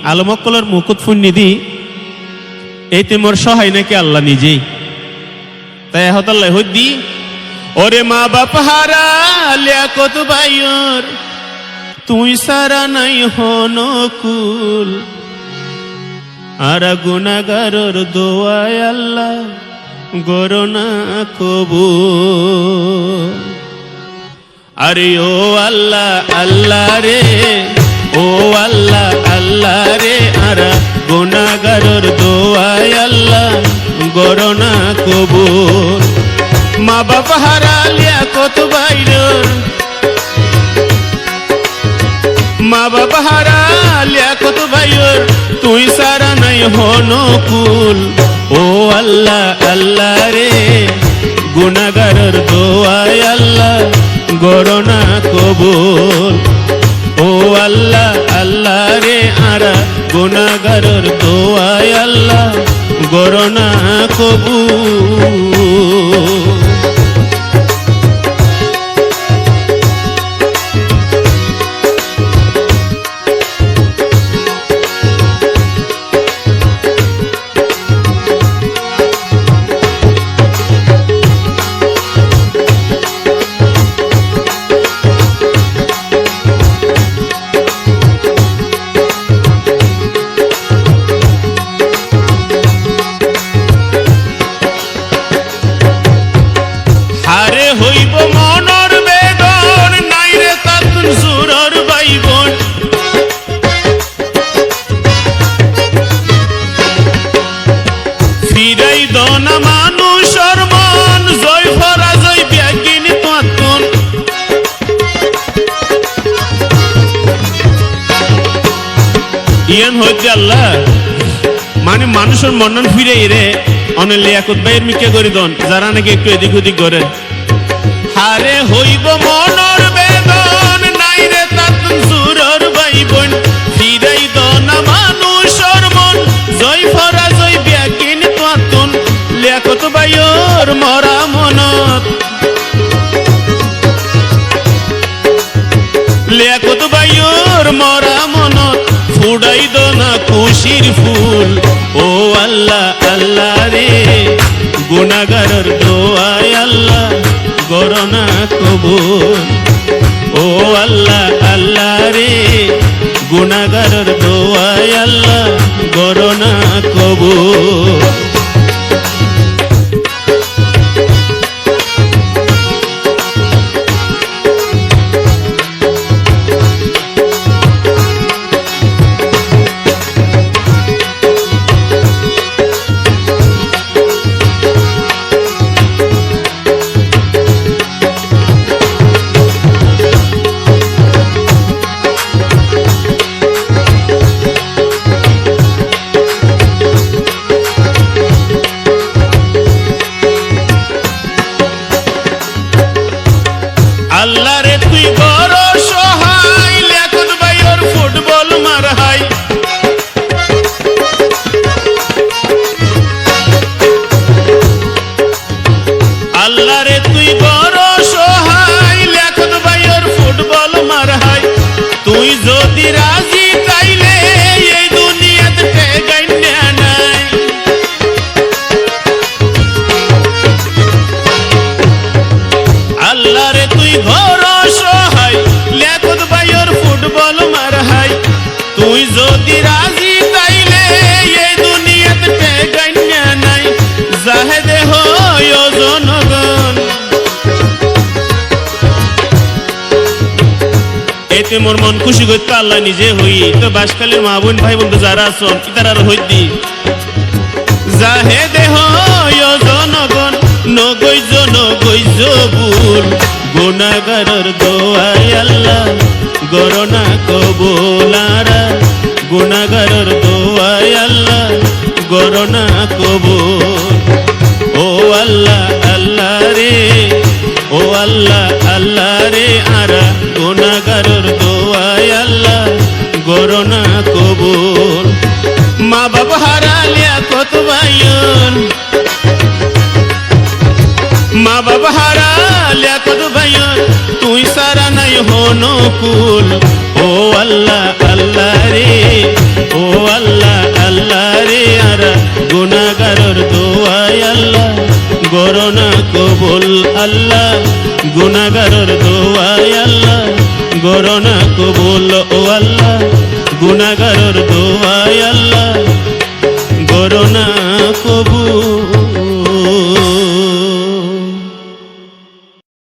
আলমকলর মুকুট ফুন্নিদি এইতে মোর সহায় নাকি আল্লাহ নিজেই। তাই এহতাল্লাহ হদ্দি ওরে মা বাপ হারা লিয়াকত বাইর তুই সারা নাই হনকুল আর গুনাগারর দোয়ায় আল্লাহ গরনা কবুল। আরে ও আল্লাহ আল্লাহ রে, ও আল্লাহ আল্লাহ রে, আরা গুনাগারর দোয়ায় আল্লাহ গরনা কবুল। মা বাপ হারা লিয়াকত বাইর, মা বাপ হারা লিয়াকত বাইর তুই সারা নাই হনকুল। ও আল্লাহ আল্লাহ রে, গুনাগারর দোয়ায় আল্লাহ গরনা কবুল। ও আল্লাহ আল্লাহ রে, আরা গুনাগারর দোয়ায় আল্লাহ গরনা কবুল। হইব মনর বেদন নাই রে তাতুন সুরর বাইবন। ফিরাই দনা মানুষর মন জয় ভরা জয় ব্যাগিনী তাতুন। ইয়ান হইতে আল্লাহ মানে মানুষের মনন ফিরাই রে অনেক লিয়াকত বাইর মিকে করি দন যারা নাকি একটু এদিক ওদিক করে। হারে হইব মনর বেদন নাই রে তাতুন সুরর বাইবন। ফিরাই দনা মানুষর মন জয় ভরা জয় ব্যাগিন তাতুন। লিয়াকত বাইর মরা মনত, লিয়াকত বাইর মরা মনত ফুড়াই দনা খুশির ফুল। ও আল্লাহ আল্লাহ রে, গুনাগারর দোয়ায় আল্লাহ গরনা কবুল। ও আল্লাহ আল্লাহ রে, গুনাগারর দোয়ায় আল্লাহ গরনা কবুল। আল্লাহ রে তুই বড় সহায় লিয়াকত বাইর ফুটবল মার হাই। আল্লাহ রে তুই বড় সহায় লিয়াকত বাইর ফুটবল মার হাই। তুই যদি রাজি তাইলে এই দুনিয়াতে ঠেকাই নাই। আল্লাহ রে তুই বড় সহায় লিয়াকত বাইর ফুটবল মার হাই। তুই যদি রাজি তাইলে এই দুনিয়াতে ঠেকাই নাই। জাহেদে হয় জনগণ এতে মোর মন খুশি করতে আল্লাহ নিজে হই। তো বাসকালের মা বোন ভাই বন্ধু যারা আছেন ইতারার হইদি জাহেদে হয় জনগণ নগৈজ নগৈজ ভুল। গুনাগারর দোয়ায় আল্লাহ গরনা কবুল। আরা গুনাগারর দোয়ায় আল্লাহ গরনা কবুল। ও আল্লাহ আল্লাহ রে, ও আল্লাহ আল্লাহ রে, আরা গুনাগারর দোয়ায় আল্লাহ গরনা কবুল। মা বাপ হারা লিয়াকত বাইর, মা বাবা হারা লিয়াকত বাইর তুই সারা নাই হনকুল। ও আল্লাহ আল্লাহ রে, ও গরনা কবুল আল্লাহ গুনাহগারের দোয়ায় আল্লাহ গরনা কবুল ও আল্লাহ গুনাহগারের দোয়ায় আল্লাহ গরনা